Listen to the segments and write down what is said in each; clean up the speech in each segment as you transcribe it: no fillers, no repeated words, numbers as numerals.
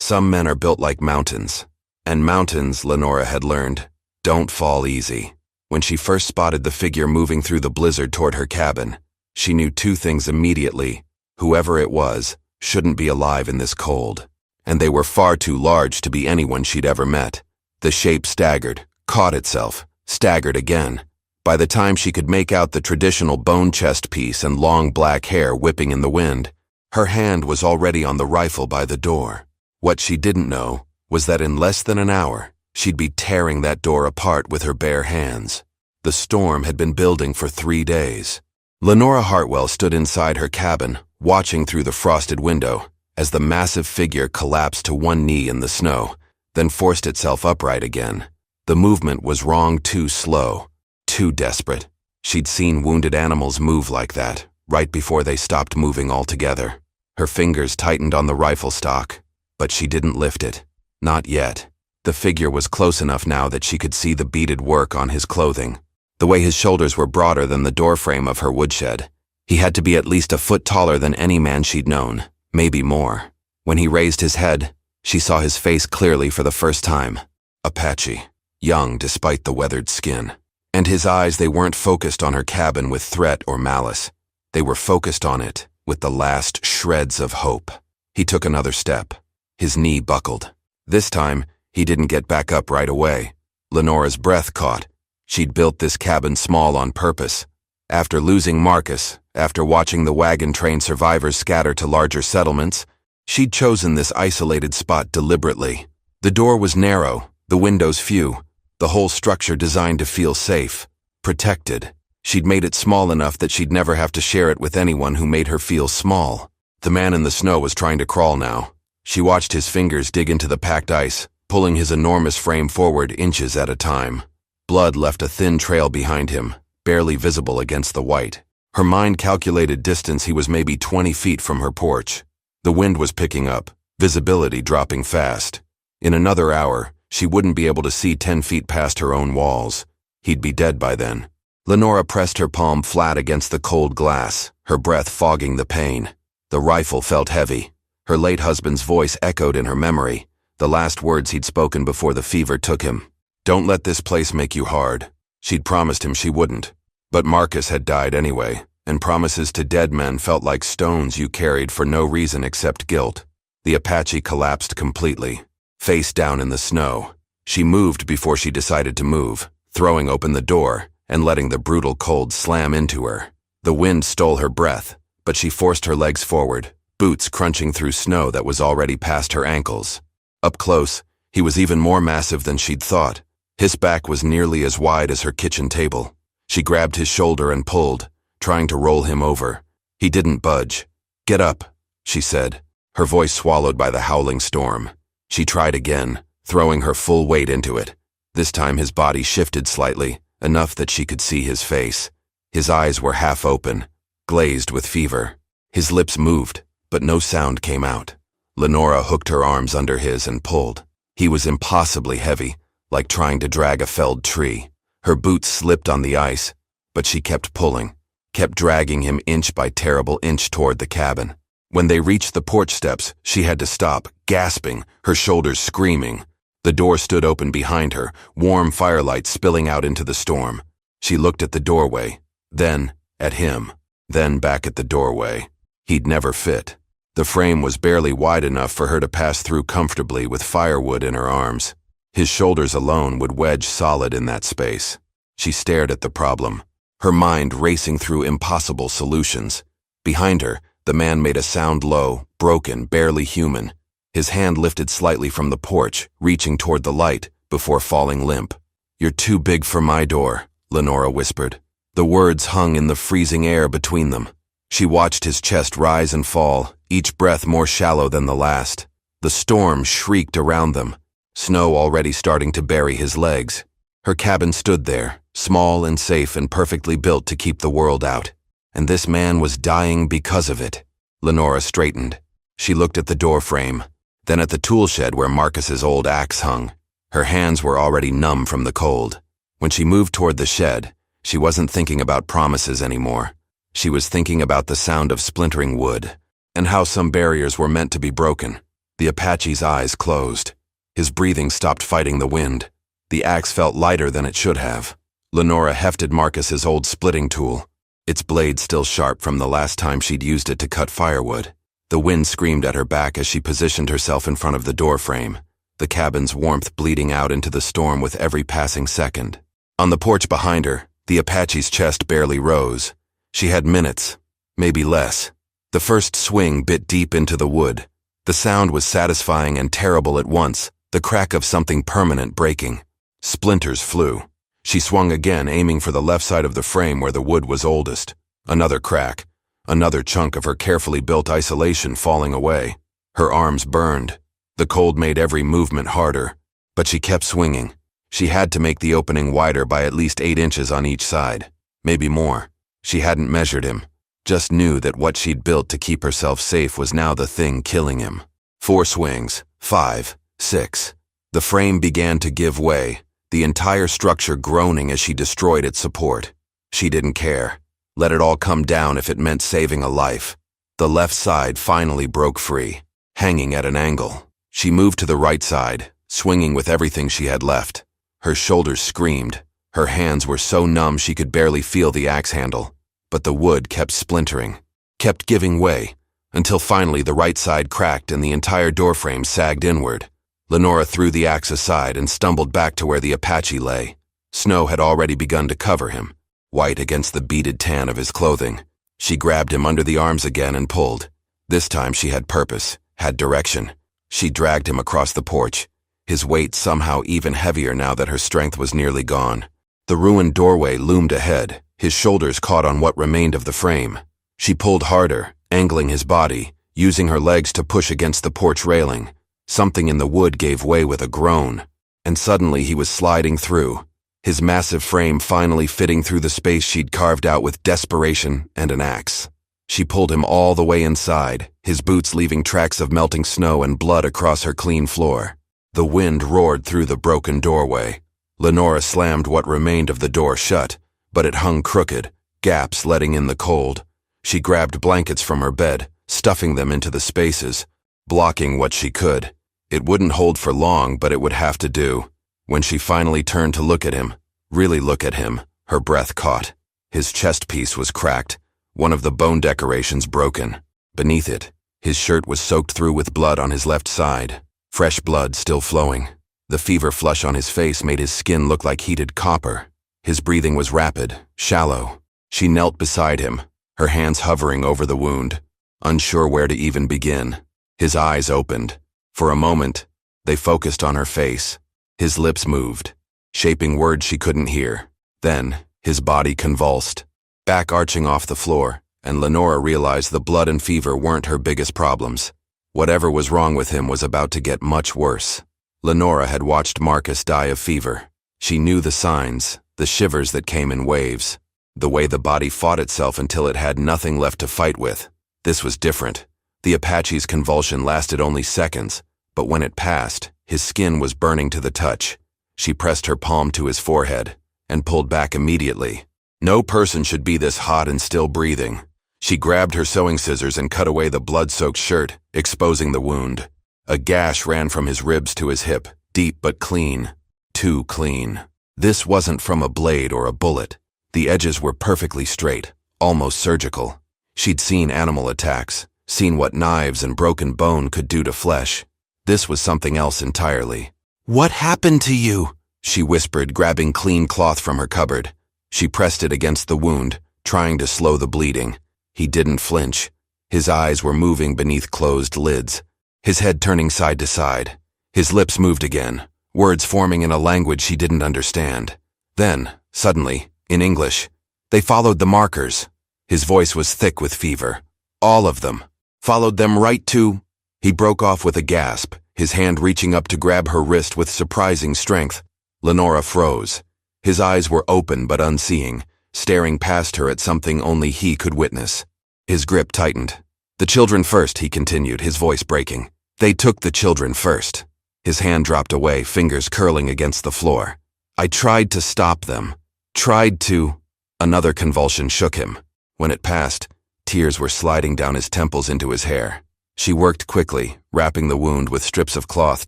Some men are built like mountains. And mountains, Lenora had learned, don't fall easy. When she first spotted the figure moving through the blizzard toward her cabin, she knew two things immediately. Whoever it was shouldn't be alive in this cold. And they were far too large to be anyone she'd ever met. The shape staggered, caught itself, staggered again. By the time she could make out the traditional bone chest piece and long black hair whipping in the wind, her hand was already on the rifle by the door. What she didn't know was that in less than an hour, she'd be tearing that door apart with her bare hands. The storm had been building for 3 days. Lenora Hartwell stood inside her cabin, watching through the frosted window, as the massive figure collapsed to one knee in the snow, then forced itself upright again. The movement was wrong, too slow, too desperate. She'd seen wounded animals move like that, right before they stopped moving altogether. Her fingers tightened on the rifle stock, but she didn't lift it. Not yet. The figure was close enough now that she could see the beaded work on his clothing. The way his shoulders were broader than the doorframe of her woodshed. He had to be at least a foot taller than any man she'd known, maybe more. When he raised his head, she saw his face clearly for the first time. Apache, young despite the weathered skin. And his eyes, they weren't focused on her cabin with threat or malice. They were focused on it with the last shreds of hope. He took another step. His knee buckled. This time, he didn't get back up right away. Lenora's breath caught. She'd built this cabin small on purpose. After losing Marcus, after watching the wagon train survivors scatter to larger settlements, she'd chosen this isolated spot deliberately. The door was narrow, the windows few, the whole structure designed to feel safe, protected. She'd made it small enough that she'd never have to share it with anyone who made her feel small. The man in the snow was trying to crawl now. She watched his fingers dig into the packed ice, pulling his enormous frame forward inches at a time. Blood left a thin trail behind him, barely visible against the white. Her mind calculated distance. He was maybe 20 feet from her porch. The wind was picking up, visibility dropping fast. In another hour, she wouldn't be able to see 10 feet past her own walls. He'd be dead by then. Lenora pressed her palm flat against the cold glass, her breath fogging the pain. The rifle felt heavy. Her late husband's voice echoed in her memory, the last words he'd spoken before the fever took him. Don't let this place make you hard. She'd promised him she wouldn't. But Marcus had died anyway, and promises to dead men felt like stones you carried for no reason except guilt. The Apache collapsed completely, face down in the snow. She moved before she decided to move, throwing open the door and letting the brutal cold slam into her. The wind stole her breath, but she forced her legs forward, boots crunching through snow that was already past her ankles. Up close, he was even more massive than she'd thought. His back was nearly as wide as her kitchen table. She grabbed his shoulder and pulled, trying to roll him over. He didn't budge. Get up, she said, her voice swallowed by the howling storm. She tried again, throwing her full weight into it. This time his body shifted slightly, enough that she could see his face. His eyes were half open, glazed with fever. His lips moved, but no sound came out. Lenora hooked her arms under his and pulled. He was impossibly heavy, like trying to drag a felled tree. Her boots slipped on the ice, but she kept pulling, kept dragging him inch by terrible inch toward the cabin. When they reached the porch steps, she had to stop, gasping, her shoulders screaming. The door stood open behind her, warm firelight spilling out into the storm. She looked at the doorway, then at him, then back at the doorway. He'd never fit. The frame was barely wide enough for her to pass through comfortably with firewood in her arms. His shoulders alone would wedge solid in that space. She stared at the problem, her mind racing through impossible solutions. Behind her, the man made a sound low, broken, barely human. His hand lifted slightly from the porch, reaching toward the light, before falling limp. "You're too big for my door," Lenora whispered. The words hung in the freezing air between them. She watched his chest rise and fall, each breath more shallow than the last. The storm shrieked around them, snow already starting to bury his legs. Her cabin stood there, small and safe and perfectly built to keep the world out. And this man was dying because of it. Lenora straightened. She looked at the door frame, then at the tool shed where Marcus's old axe hung. Her hands were already numb from the cold. When she moved toward the shed, she wasn't thinking about promises anymore. She was thinking about the sound of splintering wood, and how some barriers were meant to be broken. The Apache's eyes closed. His breathing stopped fighting the wind. The axe felt lighter than it should have. Lenora hefted Marcus's old splitting tool, its blade still sharp from the last time she'd used it to cut firewood. The wind screamed at her back as she positioned herself in front of the door frame, the cabin's warmth bleeding out into the storm with every passing second. On the porch behind her, the Apache's chest barely rose. She had minutes, maybe less. The first swing bit deep into the wood. The sound was satisfying and terrible at once, the crack of something permanent breaking. Splinters flew. She swung again, aiming for the left side of the frame where the wood was oldest. Another crack. Another chunk of her carefully built isolation falling away. Her arms burned. The cold made every movement harder. But she kept swinging. She had to make the opening wider by at least 8 inches on each side. Maybe more. She hadn't measured him. Just knew that what she'd built to keep herself safe was now the thing killing him. 4 swings. 5. 6. The frame began to give way, the entire structure groaning as she destroyed its support. She didn't care. Let it all come down if it meant saving a life. The left side finally broke free, hanging at an angle. She moved to the right side, swinging with everything she had left. Her shoulders screamed. Her hands were so numb she could barely feel the axe handle. But the wood kept splintering, kept giving way, until finally the right side cracked and the entire doorframe sagged inward. Lenora threw the axe aside and stumbled back to where the Apache lay. Snow had already begun to cover him, white against the beaded tan of his clothing. She grabbed him under the arms again and pulled. This time she had purpose, had direction. She dragged him across the porch, his weight somehow even heavier now that her strength was nearly gone. The ruined doorway loomed ahead, his shoulders caught on what remained of the frame. She pulled harder, angling his body, using her legs to push against the porch railing. Something in the wood gave way with a groan, and suddenly he was sliding through, his massive frame finally fitting through the space she'd carved out with desperation and an axe. She pulled him all the way inside, his boots leaving tracks of melting snow and blood across her clean floor. The wind roared through the broken doorway. Lenora slammed what remained of the door shut, but it hung crooked, gaps letting in the cold. She grabbed blankets from her bed, stuffing them into the spaces, blocking what she could. It wouldn't hold for long, but it would have to do. When she finally turned to look at him, really look at him, her breath caught. His chest piece was cracked, one of the bone decorations broken. Beneath it, his shirt was soaked through with blood on his left side, fresh blood still flowing. The fever flush on his face made his skin look like heated copper. His breathing was rapid, shallow. She knelt beside him, her hands hovering over the wound, unsure where to even begin. His eyes opened. For a moment, they focused on her face. His lips moved, shaping words she couldn't hear. Then, his body convulsed, back arching off the floor, and Lenora realized the blood and fever weren't her biggest problems. Whatever was wrong with him was about to get much worse. Lenora had watched Marcus die of fever. She knew the signs, the shivers that came in waves, the way the body fought itself until it had nothing left to fight with. This was different. The Apache's convulsion lasted only seconds, but when it passed, his skin was burning to the touch. She pressed her palm to his forehead and pulled back immediately. No person should be this hot and still breathing. She grabbed her sewing scissors and cut away the blood-soaked shirt, exposing the wound. A gash ran from his ribs to his hip, deep but clean. Too clean. This wasn't from a blade or a bullet. The edges were perfectly straight, almost surgical. She'd seen animal attacks, seen what knives and broken bone could do to flesh. This was something else entirely. "What happened to you?" she whispered, grabbing clean cloth from her cupboard. She pressed it against the wound, trying to slow the bleeding. He didn't flinch. His eyes were moving beneath closed lids, his head turning side to side. His lips moved again, words forming in a language she didn't understand. Then, suddenly, in English, "They followed the markers." His voice was thick with fever. "All of them. Followed them right to—" He broke off with a gasp, his hand reaching up to grab her wrist with surprising strength. Lenora froze. His eyes were open but unseeing, staring past her at something only he could witness. His grip tightened. "The children first," he continued, his voice breaking. "They took the children first." His hand dropped away, fingers curling against the floor. "I tried to stop them. Tried to—" Another convulsion shook him. When it passed, tears were sliding down his temples into his hair. She worked quickly, wrapping the wound with strips of cloth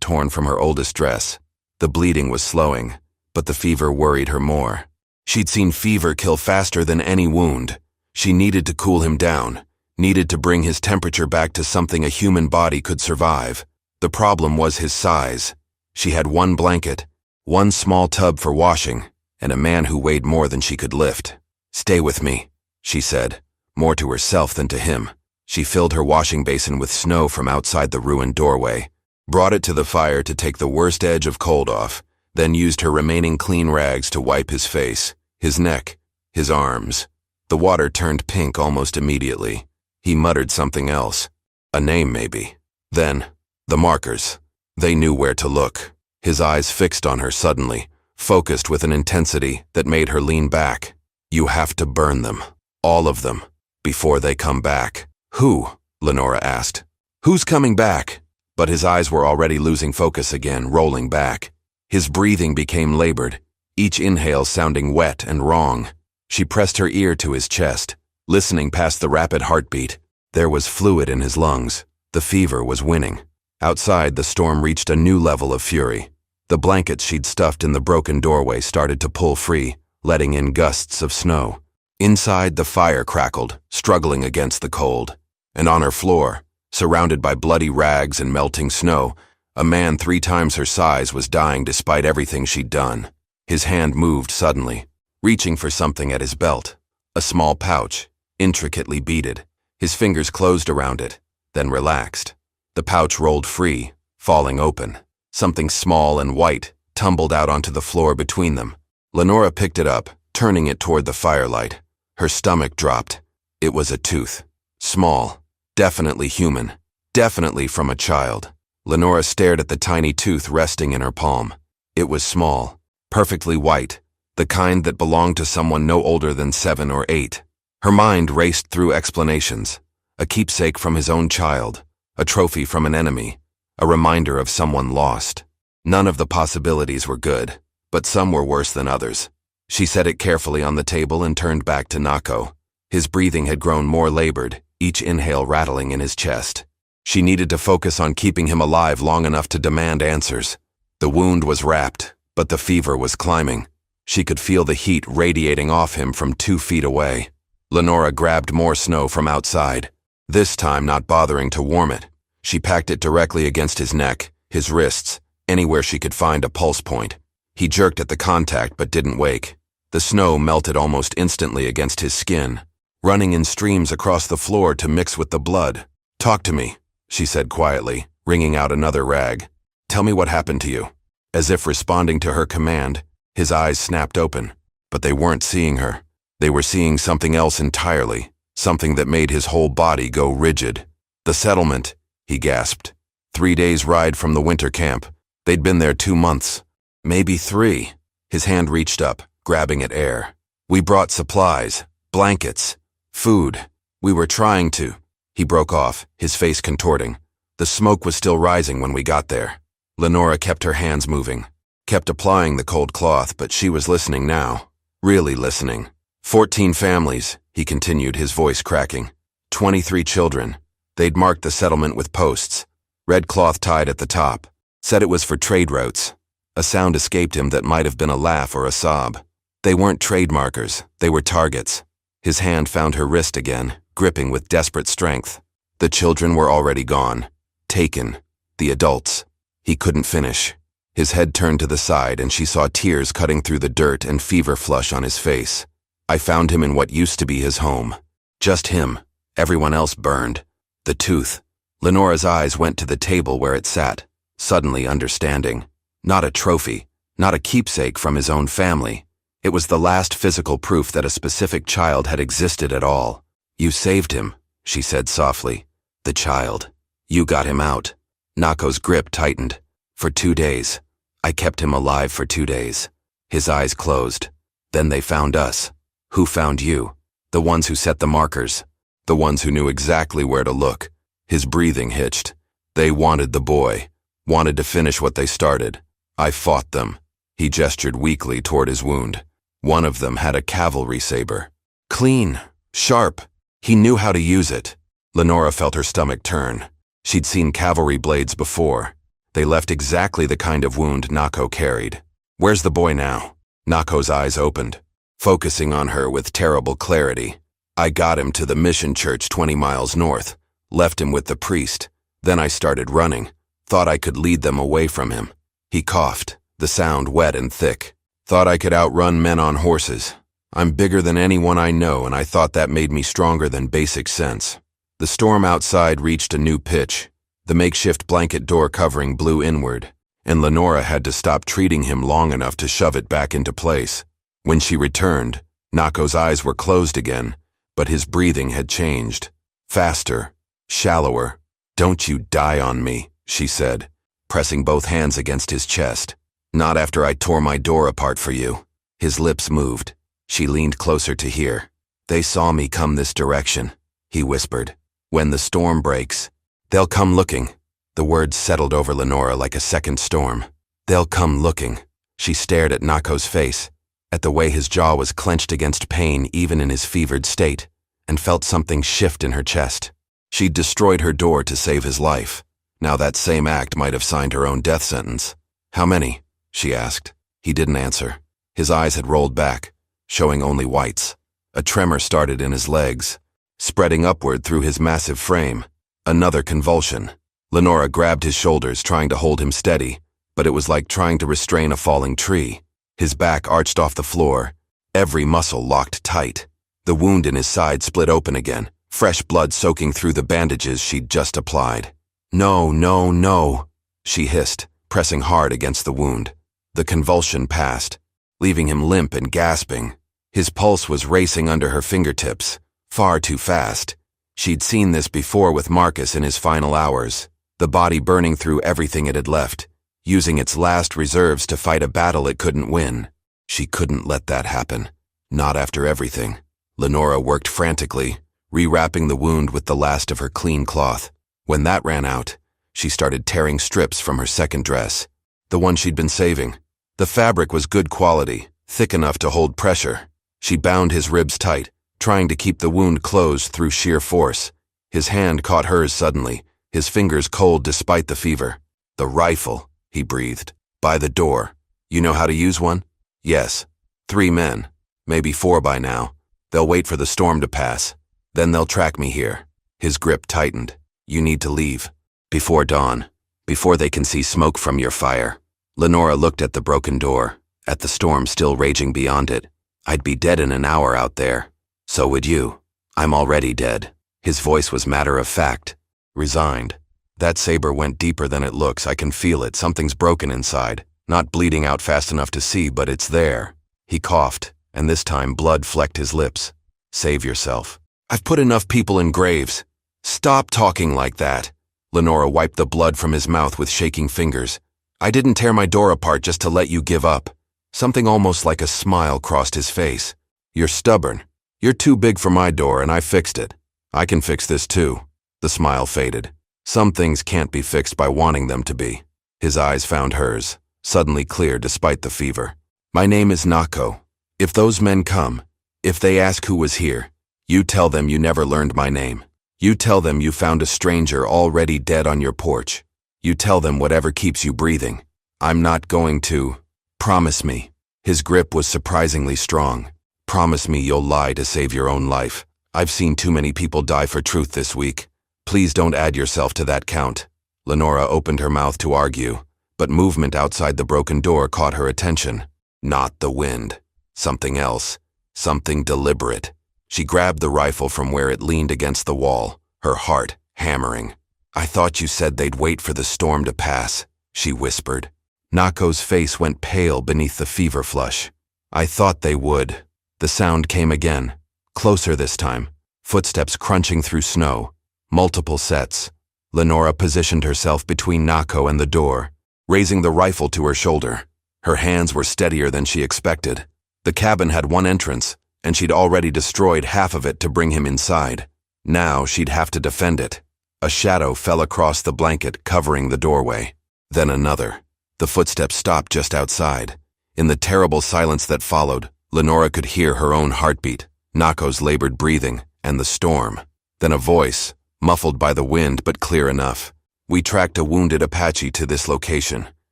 torn from her oldest dress. The bleeding was slowing, but the fever worried her more. She'd seen fever kill faster than any wound. She needed to cool him down, needed to bring his temperature back to something a human body could survive. The problem was his size. She had one blanket, one small tub for washing, and a man who weighed more than she could lift. "Stay with me," she said, more to herself than to him. She filled her washing basin with snow from outside the ruined doorway, brought it to the fire to take the worst edge of cold off, then used her remaining clean rags to wipe his face, his neck, his arms. The water turned pink almost immediately. He muttered something else. A name, maybe. Then, the markers. They knew where to look. His eyes fixed on her suddenly, focused with an intensity that made her lean back. "You have to burn them. All of them. Before they come back." "Who?" Lenora asked. "Who's coming back?" But his eyes were already losing focus again, rolling back. His breathing became labored, each inhale sounding wet and wrong. She pressed her ear to his chest, listening past the rapid heartbeat. There was fluid in his lungs. The fever was winning. Outside, the storm reached a new level of fury. The blankets she'd stuffed in the broken doorway started to pull free, letting in gusts of snow. Inside, the fire crackled, struggling against the cold. And on her floor, surrounded by bloody rags and melting snow, a man 3 times her size was dying despite everything she'd done. His hand moved suddenly, reaching for something at his belt. A small pouch, intricately beaded. His fingers closed around it, then relaxed. The pouch rolled free, falling open. Something small and white tumbled out onto the floor between them. Lenora picked it up, turning it toward the firelight. Her stomach dropped. It was a tooth. Small, definitely human, definitely from a child. Lenora stared at the tiny tooth resting in her palm. It was small, perfectly white, the kind that belonged to someone no older than 7 or 8. Her mind raced through explanations. A keepsake from his own child, a trophy from an enemy, a reminder of someone lost. None of the possibilities were good, but some were worse than others. She set it carefully on the table and turned back to Nako. His breathing had grown more labored, each inhale rattling in his chest. She needed to focus on keeping him alive long enough to demand answers. The wound was wrapped, but the fever was climbing. She could feel the heat radiating off him from 2 feet away. Lenora grabbed more snow from outside, this time not bothering to warm it. She packed it directly against his neck, his wrists, anywhere she could find a pulse point. He jerked at the contact but didn't wake. The snow melted almost instantly against his skin, running in streams across the floor to mix with the blood. "Talk to me," she said quietly, wringing out another rag. "Tell me what happened to you." As if responding to her command, his eyes snapped open. But they weren't seeing her. They were seeing something else entirely, something that made his whole body go rigid. "The settlement," he gasped. 3 days' ride from the winter camp. They'd been there 2 months. Maybe 3. His hand reached up, grabbing at air. "We brought supplies, blankets, food. We were trying to—" He broke off, his face contorting. The smoke was still rising when we got there. Lenora kept her hands moving, kept applying the cold cloth, but she was listening now. Really listening. 14 families, he continued, his voice cracking. 23 children. They'd marked the settlement with posts, red cloth tied at the top. Said it was for trade routes. A sound escaped him that might have been a laugh or a sob. They weren't trade markers, they were targets. His hand found her wrist again, gripping with desperate strength. The children were already gone. Taken. The adults. He couldn't finish. His head turned to the side and she saw tears cutting through the dirt and fever flush on his face. "I found him in what used to be his home. Just him. Everyone else burned. The tooth." Lenora's eyes went to the table where it sat, suddenly understanding. Not a trophy, not a keepsake from his own family. It was the last physical proof that a specific child had existed at all. "You saved him," she said softly. "The child. You got him out." Nako's grip tightened. "For 2 days. I kept him alive for 2 days." His eyes closed. "Then they found us." "Who found you?" "The ones who set the markers. The ones who knew exactly where to look." His breathing hitched. "They wanted the boy. Wanted to finish what they started. I fought them." He gestured weakly toward his wound. "One of them had a cavalry saber. Clean. Sharp. He knew how to use it." Lenora felt her stomach turn. She'd seen cavalry blades before. They left exactly the kind of wound Nako carried. "Where's the boy now?" Nako's eyes opened, focusing on her with terrible clarity. "I got him to the mission church 20 miles north, left him with the priest. Then I started running, thought I could lead them away from him." He coughed, the sound wet and thick. "Thought I could outrun men on horses. I'm bigger than anyone I know, and I thought that made me stronger than basic sense." The storm outside reached a new pitch. The makeshift blanket door covering blew inward, and Lenora had to stop treating him long enough to shove it back into place. When she returned, Nako's eyes were closed again, but his breathing had changed. Faster, shallower. "Don't you die on me," she said, pressing both hands against his chest. "Not after I tore my door apart for you." His lips moved. She leaned closer to hear. "They saw me come this direction," he whispered. "When the storm breaks, they'll come looking." The words settled over Lenora like a second storm. "They'll come looking." She stared at Nako's face, at the way his jaw was clenched against pain even in his fevered state, and felt something shift in her chest. She'd destroyed her door to save his life. Now that same act might have signed her own death sentence. "How many?" she asked. He didn't answer. His eyes had rolled back, showing only whites. A tremor started in his legs, spreading upward through his massive frame. Another convulsion. Lenora grabbed his shoulders, trying to hold him steady, but it was like trying to restrain a falling tree. His back arched off the floor, every muscle locked tight. The wound in his side split open again, fresh blood soaking through the bandages she'd just applied. "No, no, no," she hissed, pressing hard against the wound. The convulsion passed, leaving him limp and gasping. His pulse was racing under her fingertips, far too fast. She'd seen this before with Marcus in his final hours, the body burning through everything it had left, using its last reserves to fight a battle it couldn't win. She couldn't let that happen. Not after everything. Lenora worked frantically, rewrapping the wound with the last of her clean cloth. When that ran out, she started tearing strips from her second dress, the one she'd been saving. The fabric was good quality, thick enough to hold pressure. She bound his ribs tight, trying to keep the wound closed through sheer force. His hand caught hers suddenly, his fingers cold despite the fever. "The rifle," he breathed. "By the door. You know how to use one?" "Yes. 3 men. Maybe 4 by now. They'll wait for the storm to pass. Then they'll track me here." His grip tightened. "You need to leave. Before dawn. Before they can see smoke from your fire." Lenora looked at the broken door, at the storm still raging beyond it. "I'd be dead in an hour out there. So would you. I'm already dead." His voice was matter of fact, resigned. "That saber went deeper than it looks. I can feel it. Something's broken inside. Not bleeding out fast enough to see, but it's there." He coughed, and this time blood flecked his lips. "Save yourself. I've put enough people in graves." "Stop talking like that." Lenora wiped the blood from his mouth with shaking fingers. "I didn't tear my door apart just to let you give up." Something almost like a smile crossed his face. "You're stubborn. You're too big for my door, and I fixed it. I can fix this too." The smile faded. Some things can't be fixed by wanting them to be. His eyes found hers, suddenly clear despite the fever. "My name is Nako. If those men come, if they ask who was here, you tell them you never learned my name. You tell them you found a stranger already dead on your porch. You tell them whatever keeps you breathing. I'm not going to. Promise me." His grip was surprisingly strong. "Promise me you'll lie to save your own life. I've seen too many people die for truth this week. Please don't add yourself to that count." Lenora opened her mouth to argue, but movement outside the broken door caught her attention. Not the wind. Something else. Something deliberate. She grabbed the rifle from where it leaned against the wall, her heart hammering. "I thought you said they'd wait for the storm to pass," she whispered. Nako's face went pale beneath the fever flush. "I thought they would." The sound came again, closer this time, footsteps crunching through snow, multiple sets. Lenora positioned herself between Nako and the door, raising the rifle to her shoulder. Her hands were steadier than she expected. The cabin had one entrance, and she'd already destroyed half of it to bring him inside. Now she'd have to defend it. A shadow fell across the blanket covering the doorway. Then another. The footsteps stopped just outside. In the terrible silence that followed, Lenora could hear her own heartbeat, Nako's labored breathing, and the storm. Then a voice, muffled by the wind but clear enough. We tracked a wounded Apache to this location.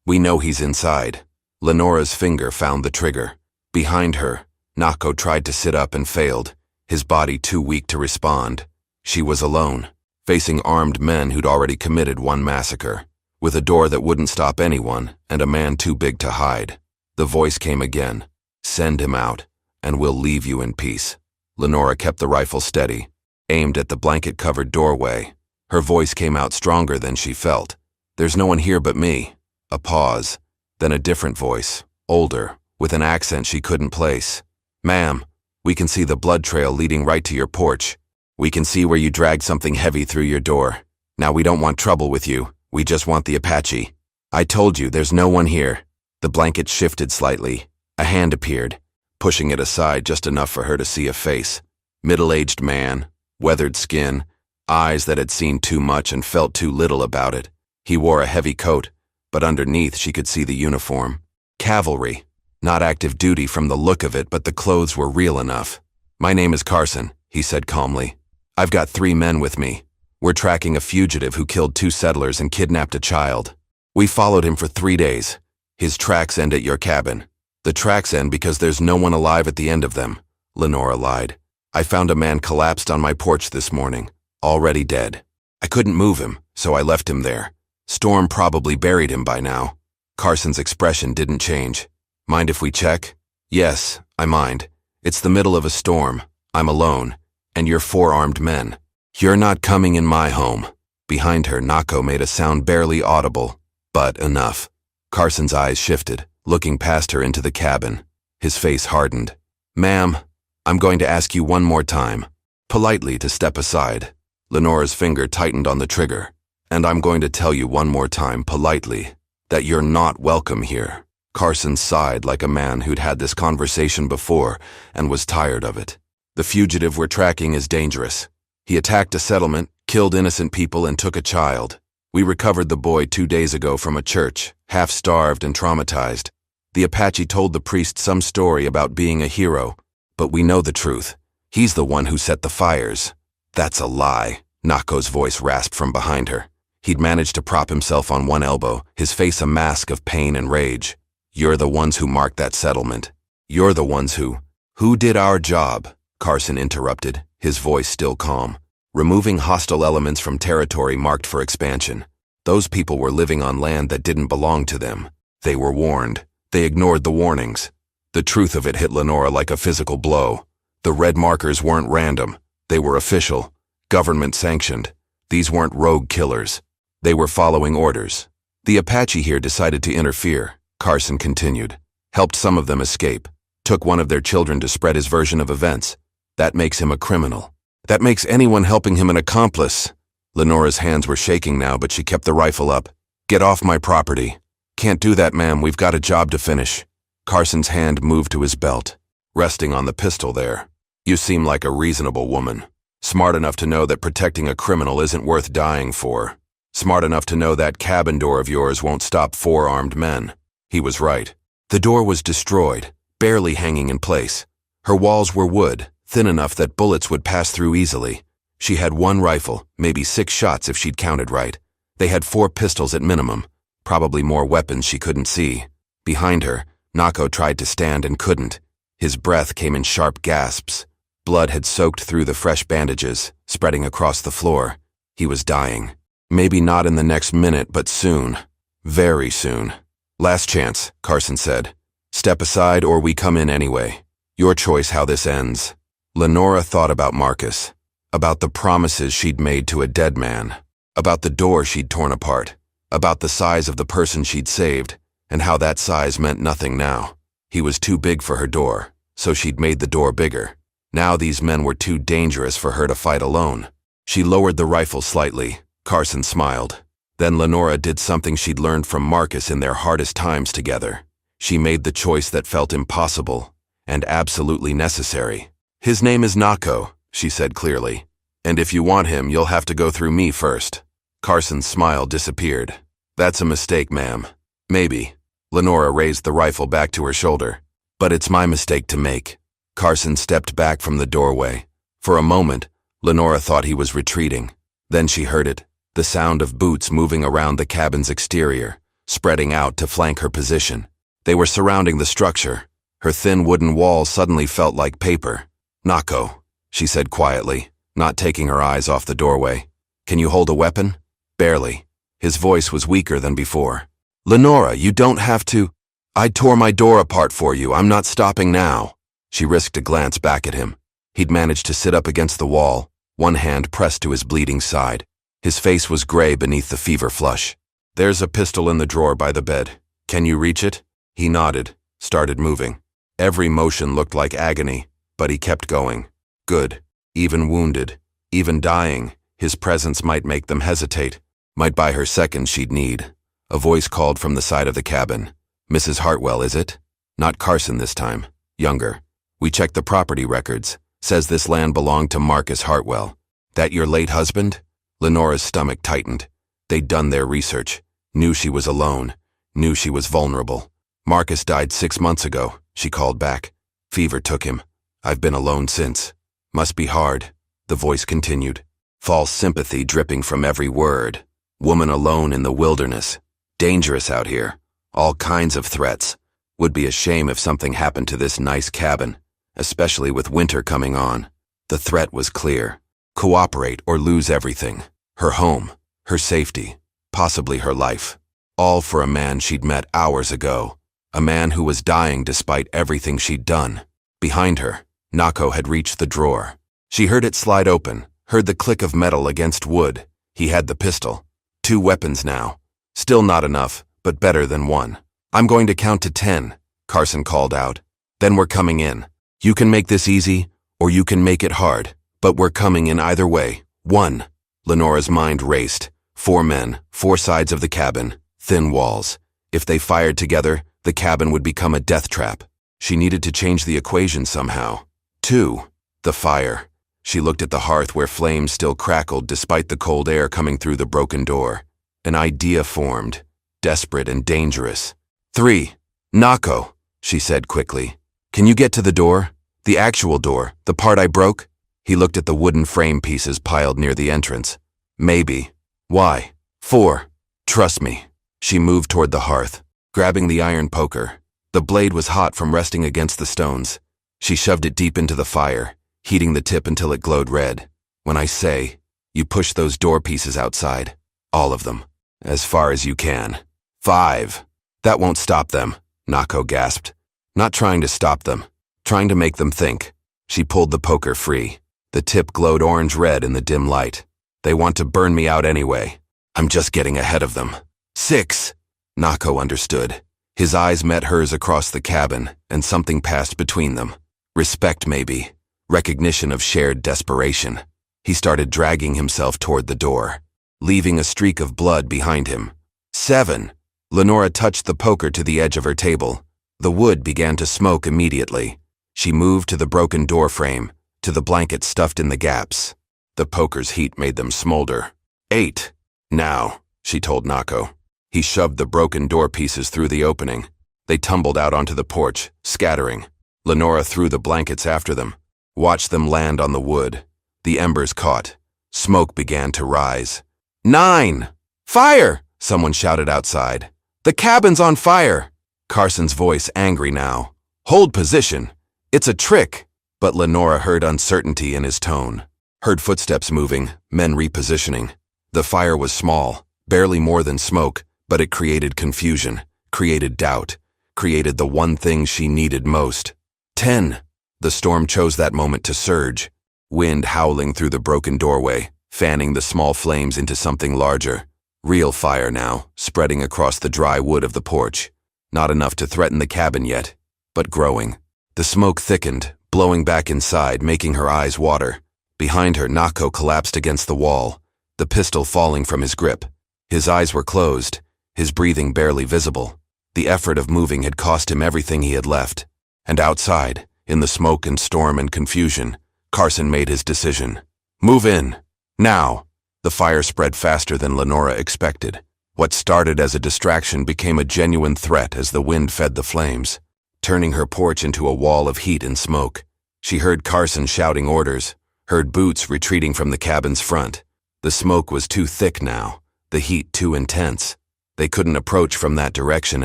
We know he's inside. Lenora's finger found the trigger. Behind her, Nako tried to sit up and failed, his body too weak to respond. She was alone, facing armed men who'd already committed one massacre, with a door that wouldn't stop anyone and a man too big to hide. The voice came again. Send him out, and we'll leave you in peace. Lenora kept the rifle steady, aimed at the blanket-covered doorway. Her voice came out stronger than she felt. There's no one here but me. A pause, then a different voice, older, with an accent she couldn't place. Ma'am, we can see the blood trail leading right to your porch. We can see where you dragged something heavy through your door. Now we don't want trouble with you. We just want the Apache. I told you, there's no one here. The blanket shifted slightly. A hand appeared, pushing it aside just enough for her to see a face. Middle-aged man, weathered skin, eyes that had seen too much and felt too little about it. He wore a heavy coat, but underneath she could see the uniform. Cavalry. Not active duty from the look of it, but the clothes were real enough. My name is Carson, he said calmly. I've got 3 men with me. We're tracking a fugitive who killed 2 settlers and kidnapped a child. We followed him for 3 days. His tracks end at your cabin. The tracks end because there's no one alive at the end of them, Lenora lied. I found a man collapsed on my porch this morning, already dead. I couldn't move him, so I left him there. Storm probably buried him by now. Carson's expression didn't change. Mind if we check? Yes, I mind. It's the middle of a storm. I'm alone. And you're 4 armed men. You're not coming in my home. Behind her, Nako made a sound barely audible, but enough. Carson's eyes shifted, looking past her into the cabin. His face hardened. Ma'am, I'm going to ask you one more time, politely, to step aside. Lenora's finger tightened on the trigger. And I'm going to tell you one more time, politely, that you're not welcome here. Carson sighed like a man who'd had this conversation before and was tired of it. The fugitive we're tracking is dangerous. He attacked a settlement, killed innocent people, and took a child. We recovered the boy 2 days ago from a church, half-starved and traumatized. The Apache told the priest some story about being a hero, but we know the truth. He's the one who set the fires. That's a lie, Nako's voice rasped from behind her. He'd managed to prop himself on one elbow, his face a mask of pain and rage. You're the ones who marked that settlement. You're the ones who did our job, Carson interrupted, his voice still calm. Removing hostile elements from territory marked for expansion. Those people were living on land that didn't belong to them. They were warned. They ignored the warnings. The truth of it hit Lenora like a physical blow. The red markers weren't random. They were official, government-sanctioned. These weren't rogue killers. They were following orders. The Apache here decided to interfere, Carson continued. Helped some of them escape. Took one of their children to spread his version of events. That makes him a criminal. That makes anyone helping him an accomplice. Lenora's hands were shaking now, but she kept the rifle up. Get off my property. Can't do that, ma'am. We've got a job to finish. Carson's hand moved to his belt, resting on the pistol there. You seem like a reasonable woman. Smart enough to know that protecting a criminal isn't worth dying for. Smart enough to know that cabin door of yours won't stop 4 armed men. He was right. The door was destroyed, barely hanging in place. Her walls were wood, thin enough that bullets would pass through easily. She had 1 rifle, maybe 6 shots if she'd counted right. They had 4 pistols at minimum, probably more weapons she couldn't see. Behind her, Nako tried to stand and couldn't. His breath came in sharp gasps. Blood had soaked through the fresh bandages, spreading across the floor. He was dying. Maybe not in the next minute, but soon. Very soon. Last chance, Carson said. Step aside or we come in anyway. Your choice how this ends. Lenora thought about Marcus, about the promises she'd made to a dead man, about the door she'd torn apart, about the size of the person she'd saved, and how that size meant nothing now. He was too big for her door, so she'd made the door bigger. Now these men were too dangerous for her to fight alone. She lowered the rifle slightly. Carson smiled. Then Lenora did something she'd learned from Marcus in their hardest times together. She made the choice that felt impossible and absolutely necessary. His name is Nako, she said clearly. And if you want him, you'll have to go through me first. Carson's smile disappeared. That's a mistake, ma'am. Maybe. Lenora raised the rifle back to her shoulder. But it's my mistake to make. Carson stepped back from the doorway. For a moment, Lenora thought he was retreating. Then she heard it. the sound of boots moving around the cabin's exterior, spreading out to flank her position. They were surrounding the structure. Her thin wooden wall suddenly felt like paper. "Nako," she said quietly, not taking her eyes off the doorway. "Can you hold a weapon?" "Barely." His voice was weaker than before. "Lenora, you don't have to. I tore my door apart for you. I'm not stopping now." She risked a glance back at him. He'd managed to sit up against the wall, one hand pressed to his bleeding side. His face was gray beneath the fever flush. "There's a pistol in the drawer by the bed. Can you reach it?" He nodded, started moving. Every motion looked like agony, but he kept going. Good. Even wounded, even dying, his presence might make them hesitate, might buy her seconds she'd need. A voice called from the side of the cabin. "Mrs. Hartwell, is it?" Not Carson this time. Younger. "We checked the property records. Says this land belonged to Marcus Hartwell. That your late husband?" Lenora's stomach tightened. They'd done their research. Knew she was alone. Knew she was vulnerable. "Marcus died 6 months ago," she called back. "Fever took him. I've been alone since." "Must be hard," the voice continued. False sympathy dripping from every word. Woman alone in the wilderness. Dangerous out here. All kinds of threats. Would be a shame if something happened to this nice cabin, especially with winter coming on. The threat was clear. Cooperate or lose everything. Her home, her safety, possibly her life. All for a man she'd met hours ago. A man who was dying despite everything she'd done. Behind her, Nako had reached the drawer. She heard it slide open, heard the click of metal against wood. He had the pistol. 2 weapons now. Still not enough, but better than 1. "I'm going to count to 10, Carson called out. "Then we're coming in. You can make this easy, or you can make it hard, but we're coming in either way. 1. Lenora's mind raced. 4 men, 4 sides of the cabin, thin walls. If they fired together, the cabin would become a death trap. She needed to change the equation somehow. 2. The fire. She looked at the hearth where flames still crackled despite the cold air coming through the broken door. An idea formed, desperate and dangerous. 3. "Nako," she said quickly. "Can you get to the door? The actual door, the part I broke?" He looked at the wooden frame pieces piled near the entrance. "Maybe." "Why?" 4. "Trust me." She moved toward the hearth, grabbing the iron poker. The blade was hot from resting against the stones. She shoved it deep into the fire, heating the tip until it glowed red. "When I say, you push those door pieces outside. All of them. As far as you can." 5. "That won't stop them," Nako gasped. "Not trying to stop them. Trying to make them think." She pulled the poker free. The tip glowed orange-red in the dim light. "They want to burn me out anyway. I'm just getting ahead of them." 6. Nako understood. His eyes met hers across the cabin, and something passed between them. Respect, maybe. Recognition of shared desperation. He started dragging himself toward the door, leaving a streak of blood behind him. 7. Lenora touched the poker to the edge of her table. The wood began to smoke immediately. She moved to the broken door frame, to the blanket stuffed in the gaps. The poker's heat made them smolder. 8. "Now," she told Nako. He shoved the broken door pieces through the opening. They tumbled out onto the porch, scattering. Lenora threw the blankets after them, watched them land on the wood. The embers caught. Smoke began to rise. 9! "Fire!" someone shouted outside. "The cabin's on fire!" Carson's voice angry now. "Hold position. It's a trick." But Lenora heard uncertainty in his tone. Heard footsteps moving, men repositioning. The fire was small, barely more than smoke, but it created confusion, created doubt, created the one thing she needed most. 10. The storm chose that moment to surge, wind howling through the broken doorway, fanning the small flames into something larger. Real fire now, spreading across the dry wood of the porch. Not enough to threaten the cabin yet, but growing. The smoke thickened, blowing back inside, making her eyes water. Behind her, Nako collapsed against the wall, the pistol falling from his grip. His eyes were closed, his breathing barely visible. The effort of moving had cost him everything he had left. And outside, in the smoke and storm and confusion, Carson made his decision. "Move in. Now." The fire spread faster than Lenora expected. What started as a distraction became a genuine threat as the wind fed the flames, turning her porch into a wall of heat and smoke. She heard Carson shouting orders, heard boots retreating from the cabin's front. The smoke was too thick now, the heat too intense. They couldn't approach from that direction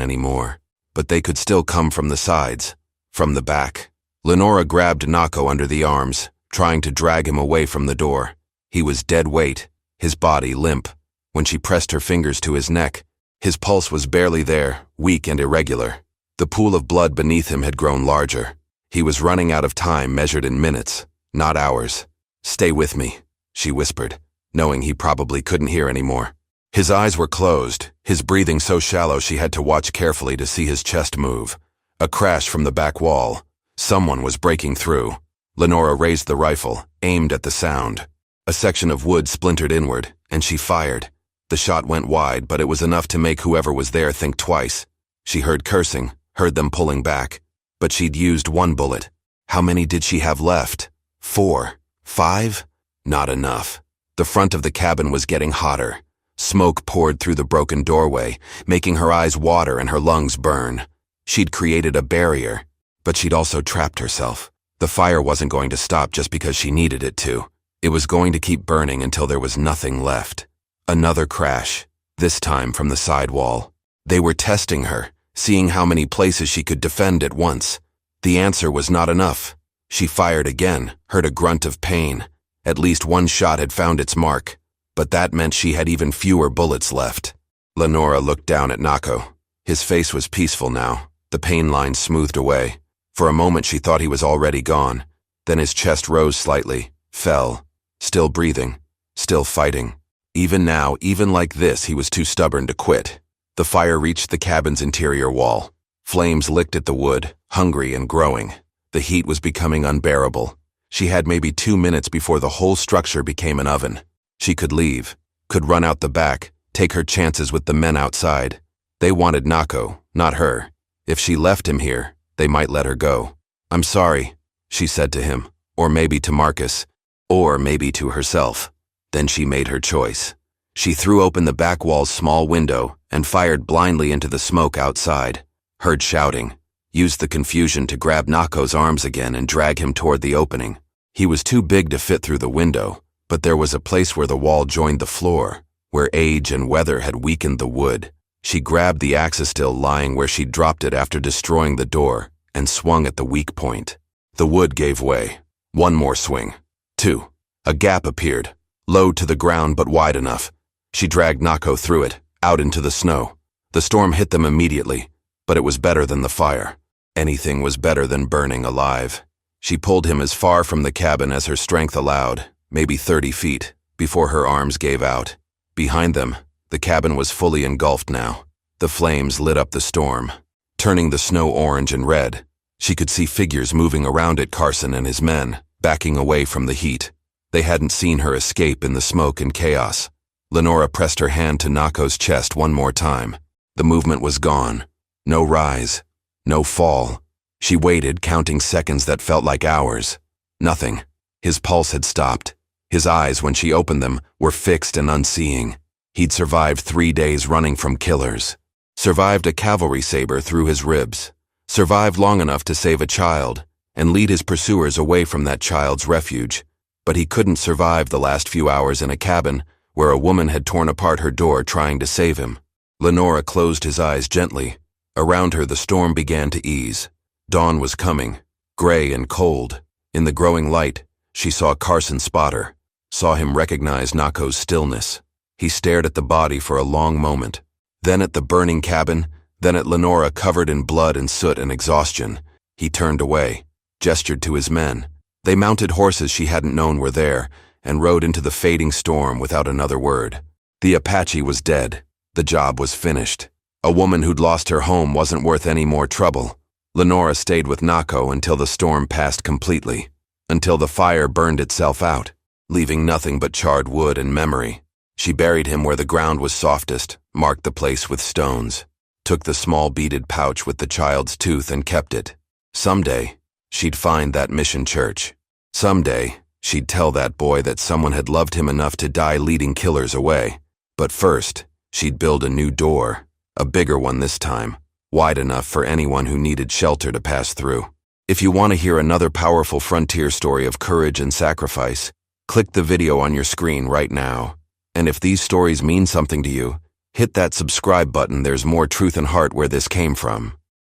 anymore, but they could still come from the sides, from the back. Lenora grabbed Nako under the arms, trying to drag him away from the door. He was dead weight, his body limp. When she pressed her fingers to his neck, his pulse was barely there, weak and irregular. The pool of blood beneath him had grown larger. He was running out of time measured in minutes, not hours. "Stay with me," she whispered, knowing he probably couldn't hear anymore. His eyes were closed, his breathing so shallow she had to watch carefully to see his chest move. A crash from the back wall. Someone was breaking through. Lenora raised the rifle, aimed at the sound. A section of wood splintered inward, and she fired. The shot went wide, but it was enough to make whoever was there think twice. She heard cursing, heard them pulling back. But she'd used one bullet. How many did she have left? 4? 5? Not enough. The front of the cabin was getting hotter. Smoke poured through the broken doorway, making her eyes water and her lungs burn. She'd created a barrier, but she'd also trapped herself. The fire wasn't going to stop just because she needed it to. It was going to keep burning until there was nothing left. Another crash, this time from the side wall. They were testing her, seeing how many places she could defend at once. The answer was not enough. She fired again, heard a grunt of pain. At least one shot had found its mark, but that meant she had even fewer bullets left. Lenora looked down at Nako. His face was peaceful now, the pain lines smoothed away. For a moment she thought he was already gone. Then his chest rose slightly, fell, still breathing, still fighting. Even now, even like this, he was too stubborn to quit. The fire reached the cabin's interior wall. Flames licked at the wood, hungry and growing. The heat was becoming unbearable. She had maybe 2 minutes before the whole structure became an oven. She could leave, could run out the back, take her chances with the men outside. They wanted Nako, not her. If she left him here, they might let her go. "I'm sorry," she said to him, or maybe to Marcus, or maybe to herself. Then she made her choice. She threw open the back wall's small window and fired blindly into the smoke outside. Heard shouting, used the confusion to grab Nako's arms again and drag him toward the opening. He was too big to fit through the window, but there was a place where the wall joined the floor, where age and weather had weakened the wood. She grabbed the axe still lying where she'd dropped it after destroying the door and swung at the weak point. The wood gave way. One more swing. 2. A gap appeared, low to the ground but wide enough. She dragged Nako through it, out into the snow. The storm hit them immediately, but it was better than the fire. Anything was better than burning alive. She pulled him as far from the cabin as her strength allowed, maybe 30 feet, before her arms gave out. Behind them, the cabin was fully engulfed now. The flames lit up the storm, turning the snow orange and red. She could see figures moving around it, Carson and his men, backing away from the heat. They hadn't seen her escape in the smoke and chaos. Lenora pressed her hand to Nako's chest one more time. The movement was gone. No rise. No fall. She waited, counting seconds that felt like hours. Nothing. His pulse had stopped. His eyes, when she opened them, were fixed and unseeing. He'd survived 3 days running from killers. Survived a cavalry saber through his ribs. Survived long enough to save a child and lead his pursuers away from that child's refuge. But he couldn't survive the last few hours in a cabin where a woman had torn apart her door trying to save him. Lenora closed his eyes gently. Around her the storm began to ease. Dawn was coming, gray and cold. In the growing light, she saw Carson spot her, saw him recognize Nako's stillness. He stared at the body for a long moment, then at the burning cabin, then at Lenora covered in blood and soot and exhaustion. He turned away, gestured to his men. They mounted horses she hadn't known were there and rode into the fading storm without another word. The Apache was dead. The job was finished. A woman who'd lost her home wasn't worth any more trouble. Lenora stayed with Nako until the storm passed completely, until the fire burned itself out, leaving nothing but charred wood and memory. She buried him where the ground was softest, marked the place with stones, took the small beaded pouch with the child's tooth and kept it. Someday, she'd find that mission church. Someday, she'd tell that boy that someone had loved him enough to die leading killers away. But first, she'd build a new door, a bigger one this time, wide enough for anyone who needed shelter to pass through. If you want to hear another powerful frontier story of courage and sacrifice, click the video on your screen right now. And if these stories mean something to you, hit that subscribe button. There's more truth and heart where this came from.